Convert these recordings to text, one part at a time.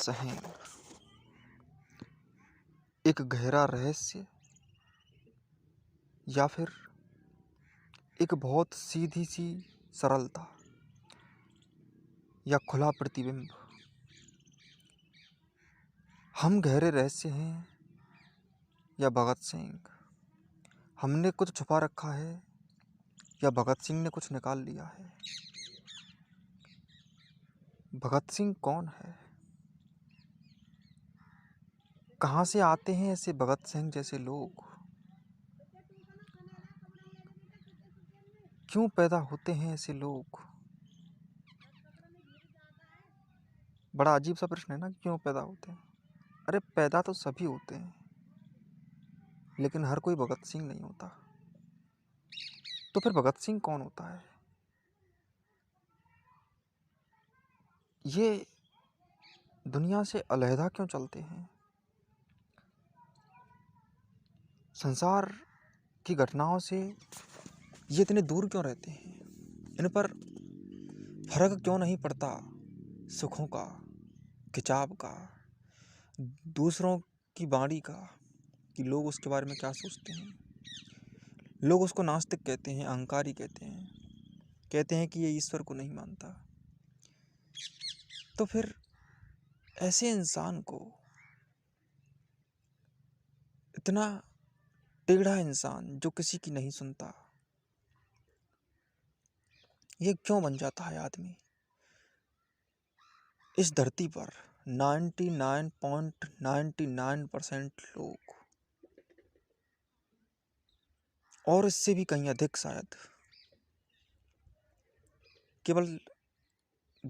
सहें एक गहरा रहस्य या फिर एक बहुत सीधी सी सरलता या खुला प्रतिबिंब। हम गहरे रहस्य हैं या भगत सिंह? हमने कुछ छुपा रखा है या भगत सिंह ने कुछ निकाल लिया है? भगत सिंह कौन है? कहाँ से आते हैं ऐसे भगत सिंह जैसे लोग? क्यों पैदा होते हैं ऐसे लोग? बड़ा अजीब सा प्रश्न है ना, क्यों पैदा होते हैं? अरे पैदा तो सभी होते हैं, लेकिन हर कोई भगत सिंह नहीं होता। तो फिर भगत सिंह कौन होता है? ये दुनिया से अलहदा क्यों चलते हैं? संसार की घटनाओं से ये इतने दूर क्यों रहते हैं? इन पर फर्क क्यों नहीं पड़ता सुखों का, खिंचाव का, दूसरों की बाणी का, कि लोग उसके बारे में क्या सोचते हैं? लोग उसको नास्तिक कहते हैं, अहंकारी कहते हैं कि ये ईश्वर को नहीं मानता। तो फिर ऐसे इंसान को, इतना टेढ़ा इंसान जो किसी की नहीं सुनता, ये क्यों बन जाता है आदमी? इस धरती पर 99.99% लोग, और इससे भी कहीं अधिक शायद, केवल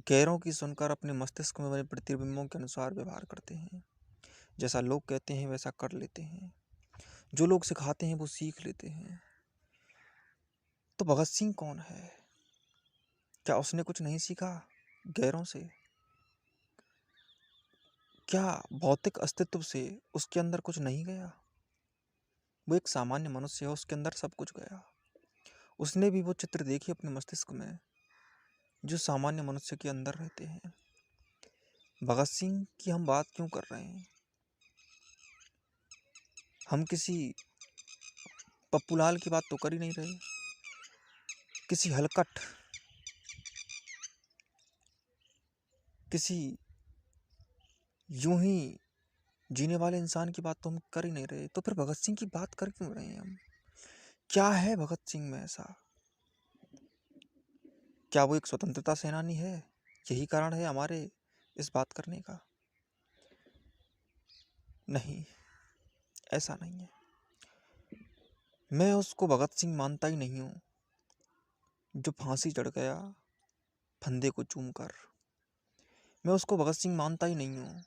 गैरों की सुनकर अपने मस्तिष्क में बने प्रतिबिंबों के अनुसार व्यवहार करते हैं। जैसा लोग कहते हैं वैसा कर लेते हैं, जो लोग सिखाते हैं वो सीख लेते हैं। तो भगत सिंह कौन है? क्या उसने कुछ नहीं सीखा गैरों से? क्या भौतिक अस्तित्व से उसके अंदर कुछ नहीं गया? वो एक सामान्य मनुष्य है, उसके अंदर सब कुछ गया। उसने भी वो चित्र देखे अपने मस्तिष्क में जो सामान्य मनुष्य के अंदर रहते हैं। भगत सिंह की हम बात क्यों कर रहे हैं? हम किसी पप्पूलाल की बात तो कर ही नहीं रहे, किसी हलकट, किसी यूं ही जीने वाले इंसान की बात तो हम कर ही नहीं रहे। तो फिर भगत सिंह की बात कर क्यों रहे हैं हम? क्या है भगत सिंह में ऐसा? क्या वो एक स्वतंत्रता सेनानी है? यही कारण है हमारे इस बात करने का? नहीं, ऐसा नहीं है। मैं उसको भगत सिंह मानता ही नहीं हूँ जो फांसी चढ़ गया फंदे को चूमकर। मैं उसको भगत सिंह मानता ही नहीं हूँ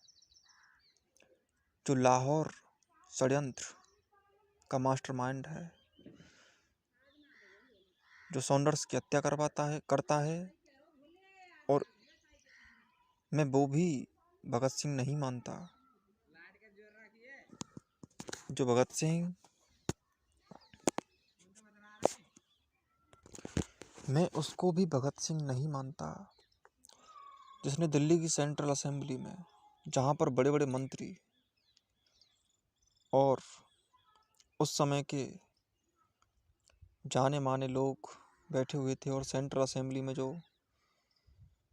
जो लाहौर षड्यंत्र का मास्टरमाइंड है, जो सॉन्डर्स की हत्या करता है। और मैं वो भी भगत सिंह नहीं मानता जो भगत सिंह, मैं उसको भी भगत सिंह नहीं मानता जिसने दिल्ली की सेंट्रल असेंबली में, जहाँ पर बड़े बड़े मंत्री और उस समय के जाने माने लोग बैठे हुए थे, और सेंट्रल असेंबली में जो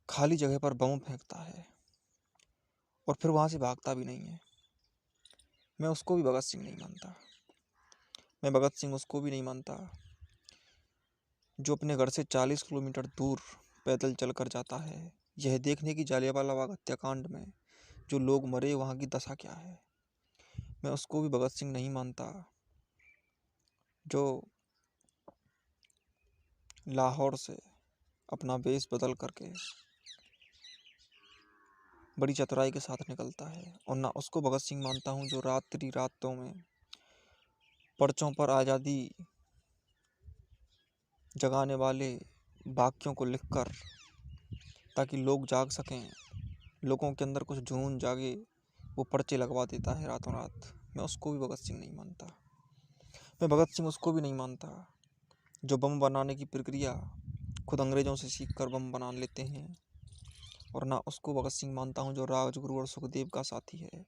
खाली जगह पर बम फेंकता है और फिर वहाँ से भागता भी नहीं है, मैं उसको भी भगत सिंह नहीं मानता। मैं भगत सिंह उसको भी नहीं मानता जो अपने घर से 40 किलोमीटर दूर पैदल चलकर जाता है यह देखने की जालियांवाला बाग हत्याकांड में जो लोग मरे वहाँ की दशा क्या है। मैं उसको भी भगत सिंह नहीं मानता जो लाहौर से अपना वेश बदल करके बड़ी चतुराई के साथ निकलता है। और ना उसको भगत सिंह मानता हूँ जो रातों में पर्चों पर आज़ादी जगाने वाले वाक्यों को लिखकर, ताकि लोग जाग सकें, लोगों के अंदर कुछ जुनून जागे, वो पर्चे लगवा देता है रातों रात। मैं उसको भी भगत सिंह नहीं मानता। मैं भगत सिंह उसको भी नहीं मानता जो बम बनाने की प्रक्रिया खुद अंग्रेज़ों से सीख कर बम बना लेते हैं और ना उसको भगत सिंह मानता हूँ जो राजगुरु और सुखदेव का साथी है,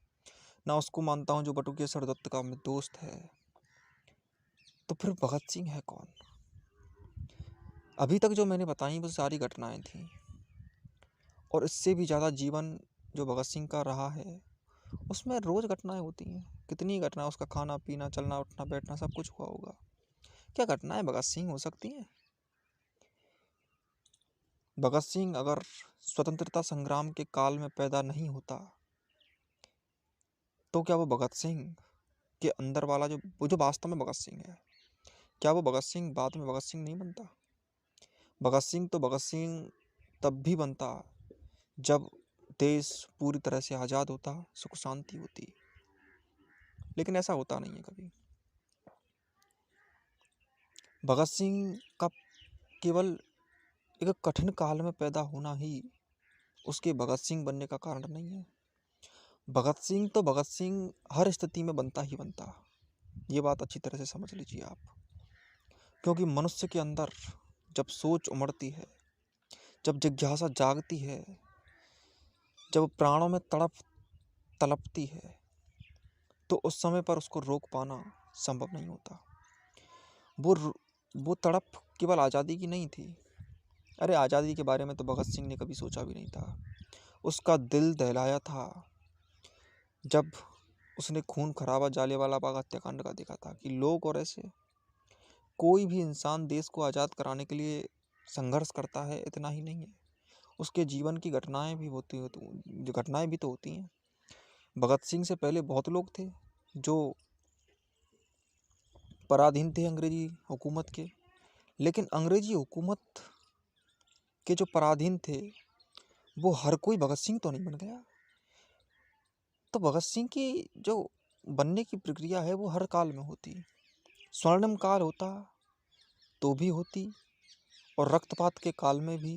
ना उसको मानता हूँ जो बटुकेश्वर दत्त का दोस्त है। तो फिर भगत सिंह है कौन? अभी तक जो मैंने बताई वो सारी घटनाएं थी, और इससे भी ज़्यादा जीवन जो भगत सिंह का रहा है उसमें रोज़ घटनाएं होती हैं। कितनी घटनाएं, उसका खाना पीना, चलना उठना बैठना सब कुछ हुआ होगा। क्या घटनाएं भगत सिंह हो सकती हैं? भगत सिंह अगर स्वतंत्रता संग्राम के काल में पैदा नहीं होता तो क्या वो भगत सिंह के अंदर वाला जो वास्तव में भगत सिंह है, क्या वो भगत सिंह बाद में भगत सिंह नहीं बनता? भगत सिंह तो भगत सिंह तब भी बनता जब देश पूरी तरह से आज़ाद होता, सुख शांति होती, लेकिन ऐसा होता नहीं है कभी। भगत सिंह का केवल एक कठिन काल में पैदा होना ही उसके भगत सिंह बनने का कारण नहीं है। भगत सिंह तो भगत सिंह हर स्थिति में बनता ही बनता, ये बात अच्छी तरह से समझ लीजिए आप। क्योंकि मनुष्य के अंदर जब सोच उमड़ती है, जब जिज्ञासा जागती है, जब प्राणों में तड़पती है, तो उस समय पर उसको रोक पाना संभव नहीं होता। वो तड़प केवल आज़ादी की नहीं थी। अरे आज़ादी के बारे में तो भगत सिंह ने कभी सोचा भी नहीं था। उसका दिल दहलाया था जब उसने खून खराबा जालियांवाला बाग हत्याकांड का देखा था कि लोग और ऐसे कोई भी इंसान देश को आज़ाद कराने के लिए संघर्ष करता है, इतना ही नहीं है, उसके जीवन की घटनाएं भी घटनाएं भी तो होती हैं। भगत सिंह से पहले बहुत लोग थे जो पराधीन थे अंग्रेजी हुकूमत के, लेकिन अंग्रेजी हुकूमत के जो पराधीन थे वो हर कोई भगत सिंह तो नहीं बन गया। तो भगत सिंह की जो बनने की प्रक्रिया है वो हर काल में होती। स्वर्णिम काल होता तो भी होती, और रक्तपात के काल में भी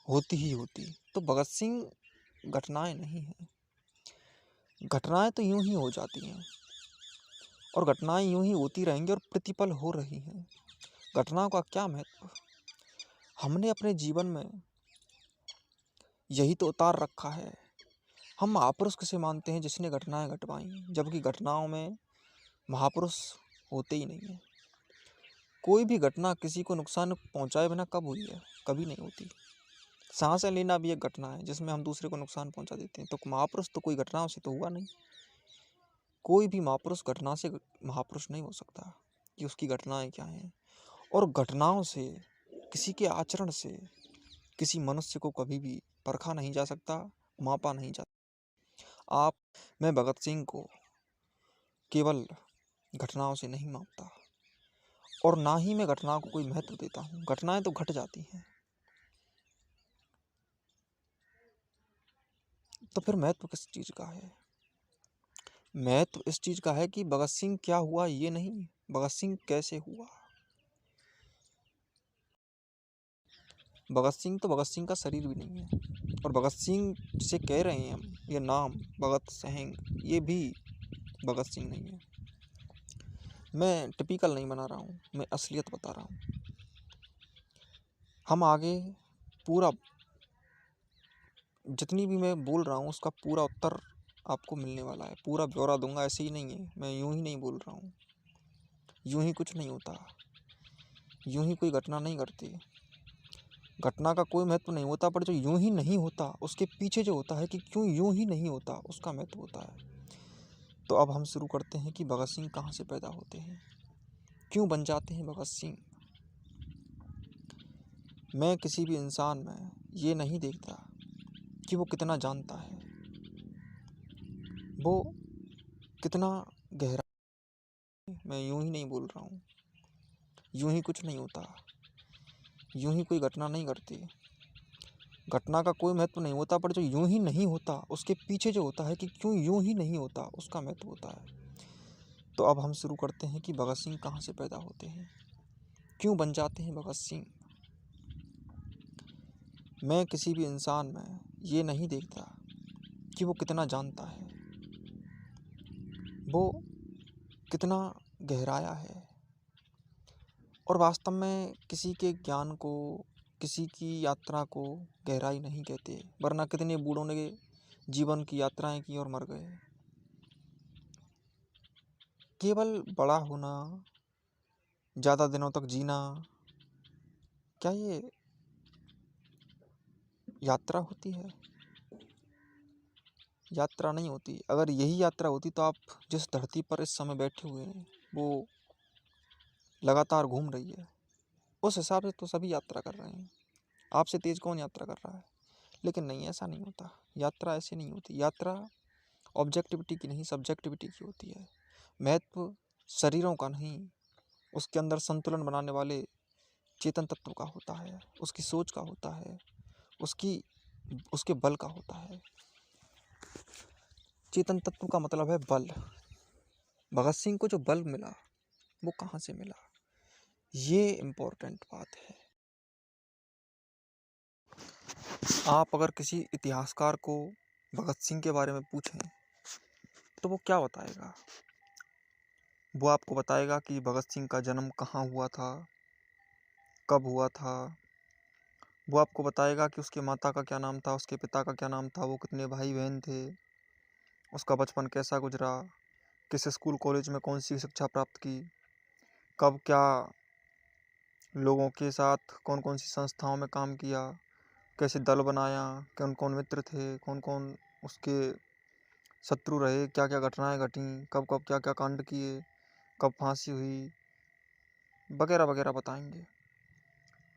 होती ही होती। तो भगत सिंह घटनाएं नहीं हैं, घटनाएं तो यूं ही हो जाती हैं, और घटनाएं यूं ही होती रहेंगी और प्रतिपल हो रही हैं। घटनाओं का क्या महत्व? हमने अपने जीवन में यही तो उतार रखा है। हम महापुरुष किसे मानते हैं? जिसने घटनाएं घटवाई, जबकि घटनाओं में महापुरुष होते ही नहीं है। कोई भी घटना किसी को नुकसान पहुंचाए बिना कब हुई है? कभी नहीं होती। सांसें लेना भी एक घटना है जिसमें हम दूसरे को नुकसान पहुंचा देते हैं। तो महापुरुष तो कोई घटनाओं से तो हुआ नहीं। कोई भी महापुरुष घटना से महापुरुष नहीं हो सकता कि उसकी घटनाएं क्या हैं। और घटनाओं से, किसी के आचरण से किसी मनुष्य को कभी भी परखा नहीं जा सकता, मापा नहीं जा आप मैं भगत सिंह को केवल घटनाओं से नहीं मापता, और ना ही मैं घटनाओं को कोई महत्व देता हूँ। घटनाएं तो घट जाती हैं, तो फिर महत्व किस चीज़ का है? महत्व इस चीज़ का है कि भगत सिंह क्या हुआ ये नहीं, भगत सिंह कैसे हुआ। भगत सिंह तो भगत सिंह का शरीर भी नहीं है, और भगत सिंह जिसे कह रहे हैं हम, ये नाम भगत सिंह, ये भी भगत सिंह नहीं है। मैं टिपिकल नहीं बना रहा हूँ, मैं असलियत बता रहा हूँ। हम आगे पूरा जितनी भी मैं बोल रहा हूँ उसका पूरा उत्तर आपको मिलने वाला है, पूरा ब्यौरा दूंगा। ऐसे ही नहीं है, मैं यूं ही नहीं बोल रहा हूँ। यूं ही कुछ नहीं होता, यूं ही कोई घटना नहीं घटती। घटना का कोई महत्व नहीं होता, पर जो यूं ही नहीं होता उसके पीछे जो होता है कि क्यों यूं ही नहीं होता, उसका महत्व होता है। तो अब हम शुरू करते हैं कि भगत सिंह कहाँ से पैदा होते हैं, क्यों बन जाते हैं भगत सिंह। मैं किसी भी इंसान में ये नहीं देखता कि वो कितना जानता है, वो कितना गहरा। मैं यूं ही नहीं बोल रहा हूँ, यूं ही कुछ नहीं होता, यूं ही कोई घटना नहीं घटती। घटना का कोई महत्व नहीं होता, पर जो यूं ही नहीं होता उसके पीछे जो होता है कि क्यों यूं ही नहीं होता, उसका महत्व होता है। तो अब हम शुरू करते हैं कि भगत सिंह कहाँ से पैदा होते हैं, क्यों बन जाते हैं भगत सिंह। मैं किसी भी इंसान में ये नहीं देखता कि वो कितना जानता है, वो कितना गहराया है, और वास्तव में किसी के ज्ञान को, किसी की यात्रा को गहराई नहीं कहते, वरना कितने बूढ़ों ने जीवन की यात्राएं की और मर गए। केवल बड़ा होना, ज़्यादा दिनों तक जीना, क्या ये यात्रा होती है? यात्रा नहीं होती। अगर यही यात्रा होती तो आप जिस धरती पर इस समय बैठे हुए हैं वो लगातार घूम रही है। उस हिसाब से तो सभी यात्रा कर रहे हैं। आपसे तेज कौन यात्रा कर रहा है? लेकिन नहीं, ऐसा नहीं होता। यात्रा ऐसे नहीं होती। यात्रा ऑब्जेक्टिविटी की नहीं, सब्जेक्टिविटी की होती है। महत्व शरीरों का नहीं, उसके अंदर संतुलन बनाने वाले चेतन तत्व का होता है, उसकी सोच का होता है, उसके बल का होता है। चेतन तत्व का मतलब है बल। भगत सिंह को जो बल मिला वो कहाँ से मिला, ये इम्पोर्टेंट बात है। आप अगर किसी इतिहासकार को भगत सिंह के बारे में पूछें तो वो क्या बताएगा? वो आपको बताएगा कि भगत सिंह का जन्म कहाँ हुआ था, कब हुआ था। वो आपको बताएगा कि उसके माता का क्या नाम था, उसके पिता का क्या नाम था, वो कितने भाई बहन थे, उसका बचपन कैसा गुजरा, किस स्कूल कॉलेज में कौन सी शिक्षा प्राप्त की, कब क्या लोगों के साथ कौन कौन सी संस्थाओं में काम किया, कैसे दल बनाया, कौन कौन मित्र थे, कौन कौन उसके शत्रु रहे, क्या क्या घटनाएं घटी, कब कब क्या क्या कांड किए, कब फांसी हुई, वगैरह वगैरह बताएंगे।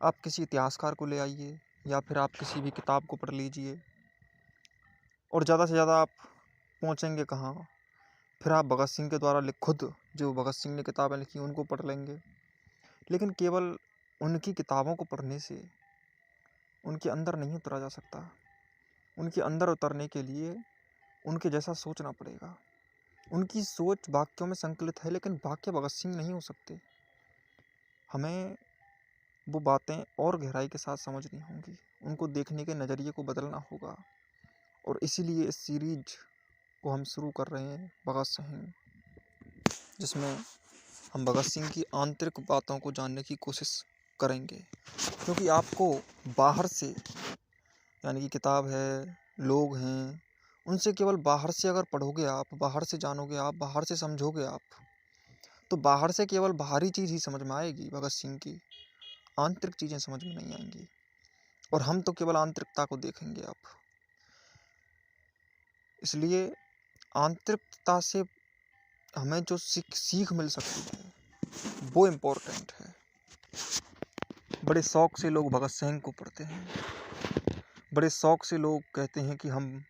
आप किसी इतिहासकार को ले आइए या फिर आप किसी भी किताब को पढ़ लीजिए और ज़्यादा से ज़्यादा आप पहुँचेंगे कहाँ? फिर आप भगत सिंह के द्वारा खुद जो भगत सिंह ने किताबें लिखी उनको पढ़ लेंगे। लेकिन केवल उनकी किताबों को पढ़ने से उनके अंदर नहीं उतरा जा सकता। उनके अंदर उतरने के लिए उनके जैसा सोचना पड़ेगा। उनकी सोच वाक्यों में संकलित है, लेकिन वाक्य भगत सिंह नहीं हो सकते। हमें वो बातें और गहराई के साथ समझनी होंगी, उनको देखने के नज़रिए को बदलना होगा। और इसीलिए इस सीरीज को हम शुरू कर रहे हैं भगत सिंह, जिसमें हम भगत सिंह की आंतरिक बातों को जानने की कोशिश करेंगे। क्योंकि आपको बाहर से, यानी कि किताब है, लोग हैं, उनसे केवल बाहर से अगर पढ़ोगे आप, बाहर से जानोगे आप, बाहर से समझोगे आप, तो बाहर से केवल बाहरी चीज़ ही समझ में आएगी भगत सिंह की, आंतरिक चीज़ें समझ में नहीं आएंगी। और हम तो केवल आंतरिकता को देखेंगे आप। इसलिए आंतरिकता से हमें जो सीख मिल सकती है वो इम्पोर्टेंट है। बड़े शौक़ से लोग भगत सिंह को पढ़ते हैं, बड़े शौक़ से लोग कहते हैं कि हम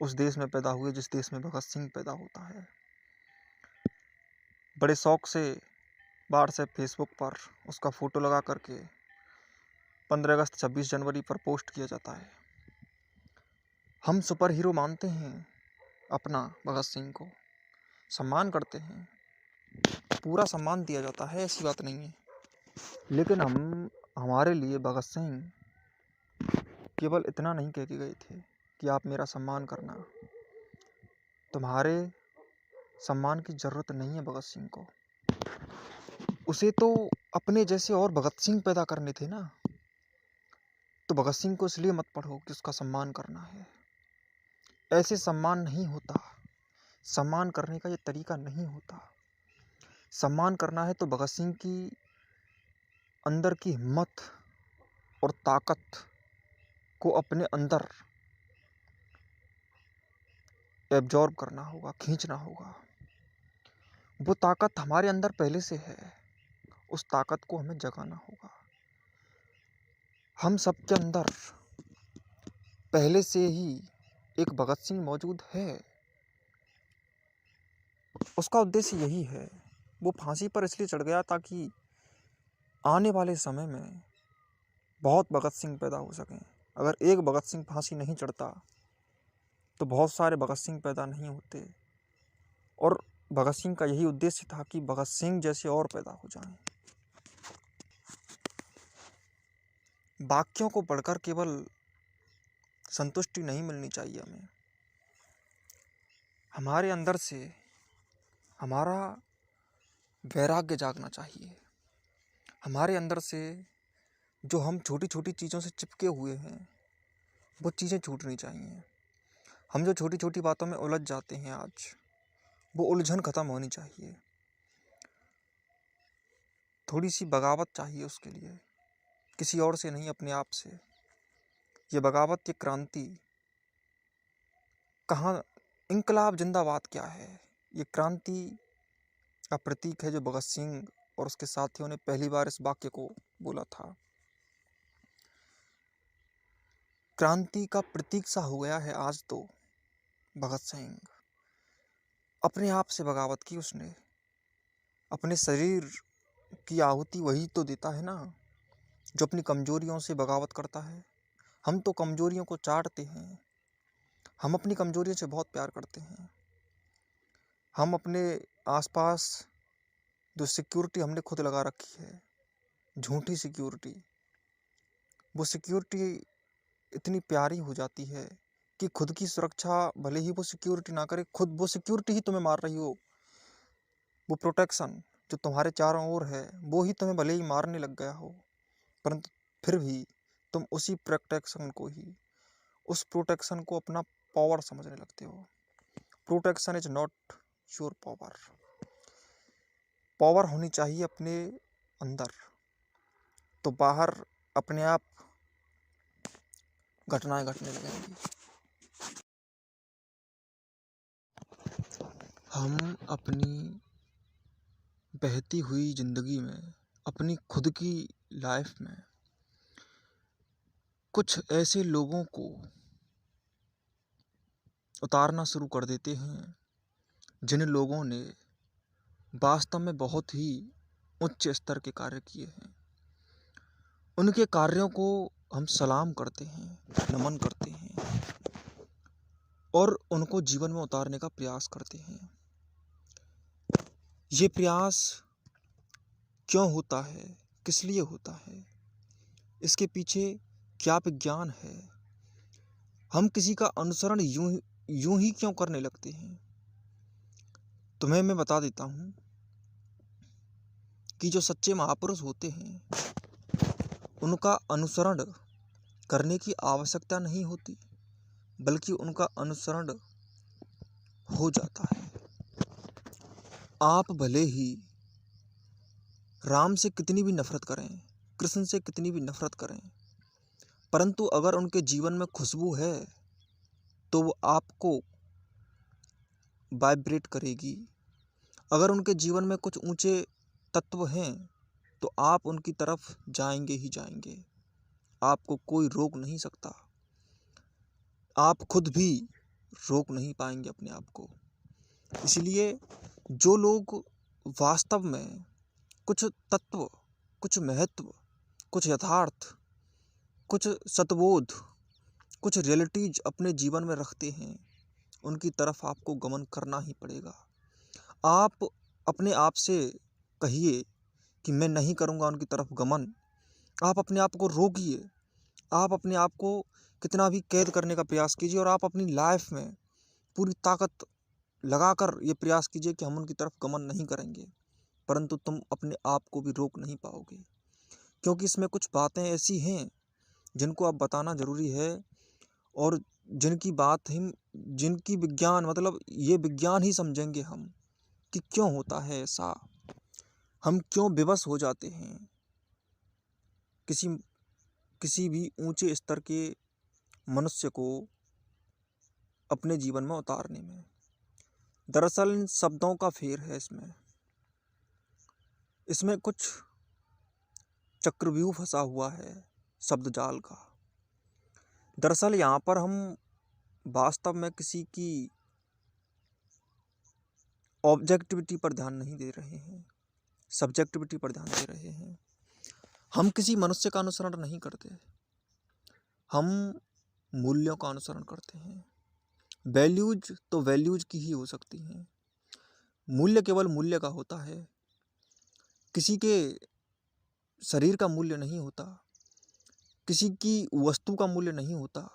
उस देश में पैदा हुए जिस देश में भगत सिंह पैदा होता है। बड़े शौक़ से व्हाट्सएप फेसबुक पर उसका फ़ोटो लगा करके 15 अगस्त 26 जनवरी पर पोस्ट किया जाता है। हम सुपर हीरो मानते हैं अपना भगत सिंह को, सम्मान करते हैं, पूरा सम्मान दिया जाता है, ऐसी बात नहीं है। लेकिन हमारे लिए भगत सिंह केवल इतना नहीं कह के गए थे कि आप मेरा सम्मान करना, तुम्हारे सम्मान की ज़रूरत नहीं है भगत सिंह को। उसे तो अपने जैसे और भगत सिंह पैदा करने थे ना, तो भगत सिंह को इसलिए मत पढ़ो कि उसका सम्मान करना है। ऐसे सम्मान नहीं होता, सम्मान करने का ये तरीका नहीं होता। सम्मान करना है तो भगत सिंह की अंदर की हिम्मत और ताकत को अपने अंदर एब्जॉर्ब करना होगा, खींचना होगा। वो ताकत हमारे अंदर पहले से है, उस ताकत को हमें जगाना होगा। हम सबके अंदर पहले से ही एक भगत सिंह मौजूद है। उसका उद्देश्य यही है, वो फांसी पर इसलिए चढ़ गया ताकि आने वाले समय में बहुत भगत सिंह पैदा हो सकें। अगर एक भगत सिंह फांसी नहीं चढ़ता तो बहुत सारे भगत सिंह पैदा नहीं होते। और भगत सिंह का यही उद्देश्य था कि भगत सिंह जैसे और पैदा हो जाएं। वाक्यों को पढ़कर केवल संतुष्टि नहीं मिलनी चाहिए हमें। हमारे अंदर से हमारा वैराग्य जागना चाहिए। हमारे अंदर से जो हम छोटी छोटी चीज़ों से चिपके हुए हैं, वो चीज़ें छूटनी चाहिए। हम जो छोटी छोटी बातों में उलझ जाते हैं आज, वो उलझन ख़त्म होनी चाहिए। थोड़ी सी बगावत चाहिए उसके लिए, किसी और से नहीं, अपने आप से। ये बगावत, ये क्रांति कहाँ, इनकलाब जिंदाबाद क्या है, ये क्रांति का प्रतीक है जो भगत सिंह और उसके साथियों ने पहली बार इस वाक्य को बोला था। क्रांति का प्रतीक सा हो गया है आज तो भगत सिंह। अपने आप से बगावत की उसने, अपने शरीर की आहुति वही तो देता है ना जो अपनी कमजोरियों से बगावत करता है। हम तो कमजोरियों को चाटते हैं, हम अपनी कमजोरियों से बहुत प्यार करते हैं। हम अपने आसपास जो सिक्योरिटी हमने खुद लगा रखी है, झूठी सिक्योरिटी, वो सिक्योरिटी इतनी प्यारी हो जाती है कि खुद की सुरक्षा भले ही वो सिक्योरिटी ना करे, खुद वो सिक्योरिटी ही तुम्हें मार रही हो, वो प्रोटेक्शन जो तुम्हारे चारों ओर है वो ही तुम्हें भले ही मारने लग गया हो, परंतु फिर भी तुम उसी प्रोटेक्शन को ही, उस प्रोटेक्शन को अपना पावर समझने लगते हो। Protection is not your power. Power होनी चाहिए अपने अंदर, तो बाहर अपने आप घटनाएं घटने लगेंगी। हम अपनी बहती हुई ज़िंदगी में, अपनी खुद की लाइफ में कुछ ऐसे लोगों को उतारना शुरू कर देते हैं जिन लोगों ने वास्तव में बहुत ही उच्च स्तर के कार्य किए हैं। उनके कार्यों को हम सलाम करते हैं, नमन करते हैं और उनको जीवन में उतारने का प्रयास करते हैं। ये प्रयास क्यों होता है, किस लिए होता है, इसके पीछे क्या विज्ञान है, हम किसी का अनुसरण यूं ही क्यों करने लगते हैं? तुम्हें मैं बता देता हूँ कि जो सच्चे महापुरुष होते हैं उनका अनुसरण करने की आवश्यकता नहीं होती, बल्कि उनका अनुसरण हो जाता है। आप भले ही राम से कितनी भी नफरत करें, कृष्ण से कितनी भी नफरत करें, परंतु अगर उनके जीवन में खुशबू है तो वो आपको वाइब्रेट करेगी। अगर उनके जीवन में कुछ ऊंचे तत्व हैं तो आप उनकी तरफ जाएंगे ही जाएंगे, आपको कोई रोक नहीं सकता। आप खुद भी रोक नहीं पाएंगे अपने आप को। इसलिए जो लोग वास्तव में कुछ तत्व, कुछ महत्व, कुछ यथार्थ, कुछ सतबोध, कुछ रियलिटीज अपने जीवन में रखते हैं, उनकी तरफ आपको गमन करना ही पड़ेगा। आप अपने आप से कहिए कि मैं नहीं करूँगा उनकी तरफ गमन। आप अपने आप को रोकिए, आप अपने आप को कितना भी कैद करने का प्रयास कीजिए और आप अपनी लाइफ में पूरी ताकत लगाकर ये प्रयास कीजिए कि हम उनकी तरफ गमन नहीं करेंगे, परंतु तुम अपने आप को भी रोक नहीं पाओगे, क्योंकि इसमें कुछ बातें ऐसी हैं जिनको आप बताना ज़रूरी है और जिनकी बात हम, जिनकी विज्ञान, मतलब ये विज्ञान ही समझेंगे हम कि क्यों होता है ऐसा, हम क्यों विवश हो जाते हैं किसी किसी भी ऊंचे स्तर के मनुष्य को अपने जीवन में उतारने में। दरअसल इन शब्दों का फेर है, इसमें कुछ चक्रव्यूह फंसा हुआ है शब्द जाल का। दरअसल यहाँ पर हम वास्तव में किसी की ऑब्जेक्टिविटी पर ध्यान नहीं दे रहे हैं, सब्जेक्टिविटी पर ध्यान दे रहे हैं। हम किसी मनुष्य का अनुसरण नहीं करते, हम मूल्यों का अनुसरण करते हैं। वैल्यूज तो वैल्यूज की ही हो सकती हैं, मूल्य केवल मूल्य का होता है, किसी के शरीर का मूल्य नहीं होता, किसी की वस्तु का मूल्य नहीं होता।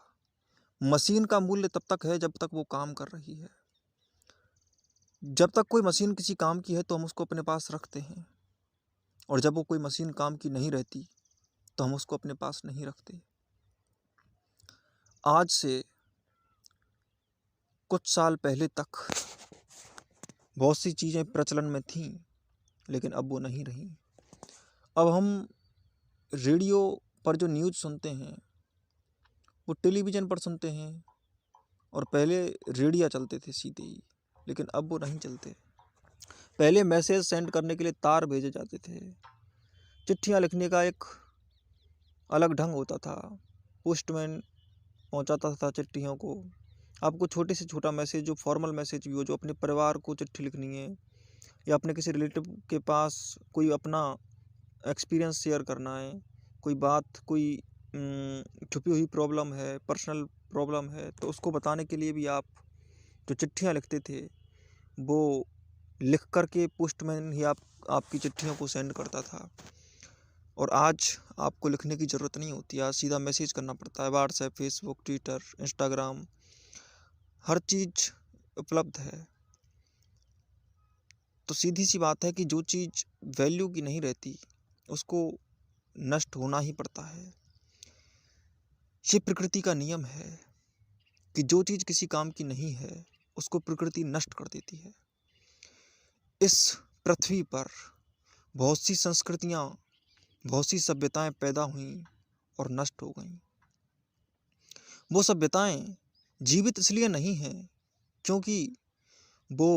मशीन का मूल्य तब तक है जब तक वो काम कर रही है। जब तक कोई मशीन किसी काम की है तो हम उसको अपने पास रखते हैं, और जब वो कोई मशीन काम की नहीं रहती तो हम उसको अपने पास नहीं रखते। आज से कुछ साल पहले तक बहुत सी चीज़ें प्रचलन में थीं, लेकिन अब वो नहीं रहीं। अब हम रेडियो पर जो न्यूज़ सुनते हैं वो टेलीविज़न पर सुनते हैं, और पहले रेडियो चलते थे सीधे ही, लेकिन अब वो नहीं चलते। पहले मैसेज सेंड करने के लिए तार भेजे जाते थे। चिट्ठियाँ लिखने का एक अलग ढंग होता था। पोस्टमैन पहुंचाता था चिट्ठियों को। आपको छोटे से छोटा मैसेज, जो फॉर्मल मैसेज भी हो, जो अपने परिवार को चिट्ठी लिखनी है या अपने किसी रिलेटिव के पास कोई अपना एक्सपीरियंस शेयर करना है, कोई बात, कोई छुपी हुई प्रॉब्लम है, पर्सनल प्रॉब्लम है, तो उसको बताने के लिए भी आप जो चिट्ठियाँ लिखते थे वो लिख करके पोस्टमैन ही आपकी चिट्ठियों को सेंड करता था। और आज आपको लिखने की ज़रूरत नहीं होती, आज सीधा मैसेज करना पड़ता है। व्हाट्सएप, फेसबुक, ट्विटर, इंस्टाग्राम, हर चीज़ उपलब्ध है। तो सीधी सी बात है कि जो चीज़ वैल्यू की नहीं रहती उसको नष्ट होना ही पड़ता है। ये प्रकृति का नियम है कि जो चीज़ किसी काम की नहीं है उसको प्रकृति नष्ट कर देती है। इस पृथ्वी पर बहुत सी संस्कृतियाँ, बहुत सी सभ्यताएं पैदा हुईं और नष्ट हो गईं। वो सभ्यताएं जीवित इसलिए नहीं हैं क्योंकि वो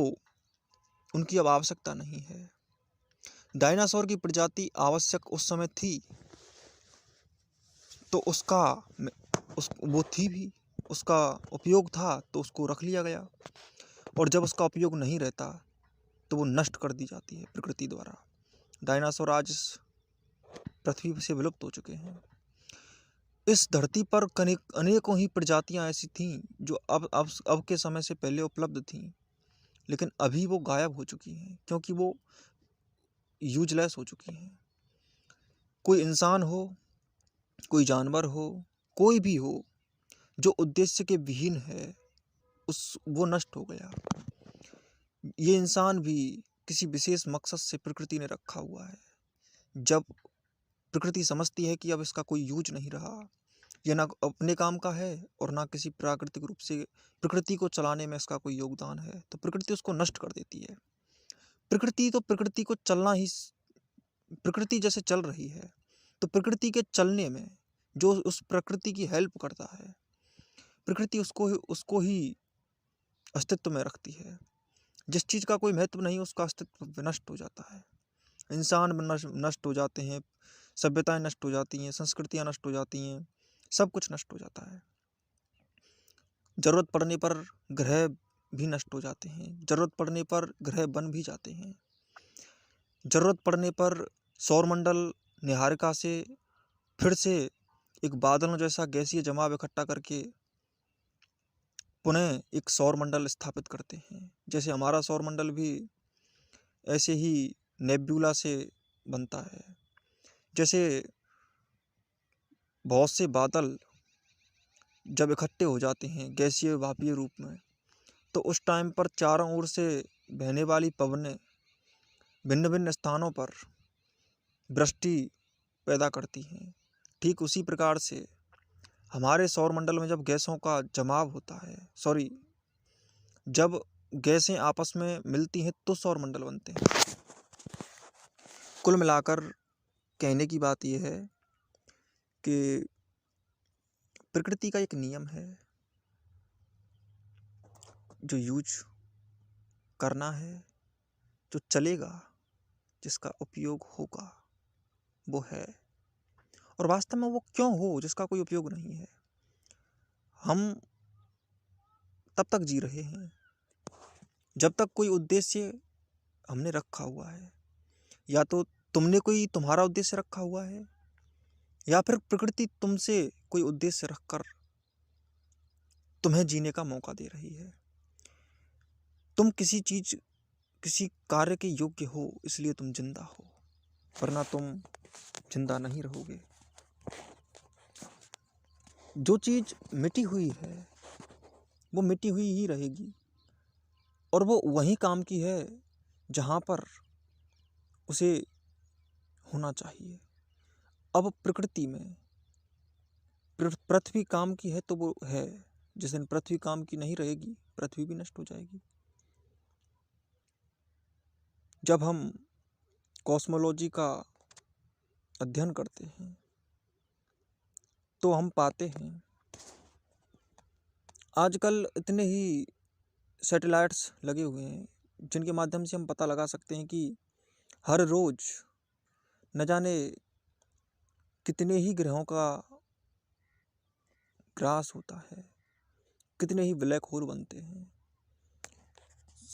उनकी अब आवश्यकता नहीं है। डायनासोर की प्रजाति आवश्यक उस समय थी तो वो थी भी, उसका उपयोग था तो उसको रख लिया गया, और जब उसका उपयोग नहीं रहता तो वो नष्ट कर दी जाती है प्रकृति द्वारा। डायनासोर आज इस पृथ्वी से विलुप्त हो चुके हैं। इस धरती पर अनेकों ही प्रजातियां ऐसी थीं जो अब के समय से पहले उपलब्ध थीं, लेकिन अभी वो गायब हो चुकी हैं क्योंकि वो यूजलेस हो चुकी हैं। कोई इंसान हो, कोई जानवर हो, कोई भी हो जो उद्देश्य के विहीन है वो नष्ट हो गया। ये इंसान भी किसी विशेष मकसद से प्रकृति ने रखा हुआ है। जब प्रकृति समझती है कि अब इसका कोई यूज नहीं रहा, यह ना अपने काम का है और ना किसी प्राकृतिक रूप से प्रकृति को चलाने में इसका कोई योगदान है, तो प्रकृति उसको नष्ट कर देती है। प्रकृति को चलना ही, प्रकृति जैसे चल रही है तो प्रकृति के चलने में जो उस प्रकृति की हेल्प करता है, प्रकृति उसको ही अस्तित्व में रखती है। जिस चीज़ का कोई महत्व नहीं उसका अस्तित्व नष्ट हो जाता है। इंसान नष्ट हो जाते हैं, सभ्यताएं नष्ट हो जाती हैं, संस्कृतियां नष्ट हो जाती हैं, सब कुछ नष्ट हो जाता है। जरूरत पड़ने पर ग्रह भी नष्ट हो जाते हैं, जरूरत पड़ने पर ग्रह बन भी जाते हैं, जरूरत पड़ने पर सौरमंडल निहारिका से फिर से एक बादलों जैसा गैसीय जमाव इकट्ठा करके पुनः एक सौरमंडल स्थापित करते हैं। जैसे हमारा सौरमंडल भी ऐसे ही नेब्यूला से बनता है। जैसे बहुत से बादल जब इकट्ठे हो जाते हैं गैसीय भापीय रूप में, तो उस टाइम पर चारों ओर से बहने वाली पवनें भिन्न भिन्न स्थानों पर वृष्टि पैदा करती हैं। ठीक उसी प्रकार से हमारे सौरमंडल में जब गैसों का जमाव होता है, जब गैसें आपस में मिलती हैं तो सौरमंडल बनते हैं। कुल मिलाकर कहने की बात यह है कि प्रकृति का एक नियम है, जो यूज करना है, जो चलेगा, जिसका उपयोग होगा वो है। और वास्तव में वो क्यों हो जिसका कोई उपयोग नहीं है? हम तब तक जी रहे हैं जब तक कोई उद्देश्य हमने रखा हुआ है। या तो तुमने कोई तुम्हारा उद्देश्य रखा हुआ है, या फिर प्रकृति तुमसे कोई उद्देश्य रखकर तुम्हें जीने का मौका दे रही है। तुम किसी कार्य के योग्य हो इसलिए तुम जिंदा हो, वरना तुम जिंदा नहीं रहोगे। जो चीज मिटी हुई है वो मिटी हुई ही रहेगी, और वो वही काम की है जहाँ पर उसे होना चाहिए। अब प्रकृति में पृथ्वी काम की है तो वो है, जिस दिन पृथ्वी काम की नहीं रहेगी पृथ्वी भी नष्ट हो जाएगी। जब हम कॉस्मोलॉजी का अध्ययन करते हैं तो हम पाते हैं आजकल इतने ही सैटेलाइट्स लगे हुए हैं जिनके माध्यम से हम पता लगा सकते हैं कि हर रोज न जाने कितने ही ग्रहों का ग्रास होता है, कितने ही ब्लैक होल बनते हैं।